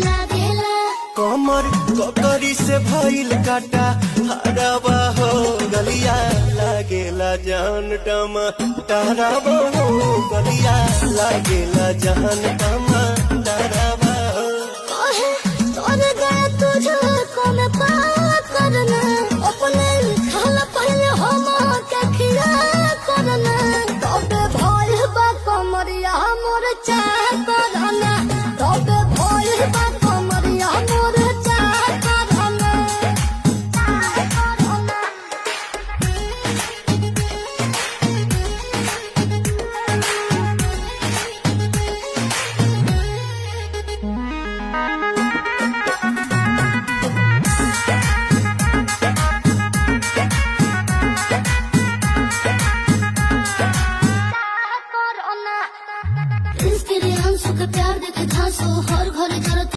लागेला। कमर ककरी से भइल काटा हरावा हो गलिया लागेला जान टमा तारावा हो गलिया लागेला जान टमा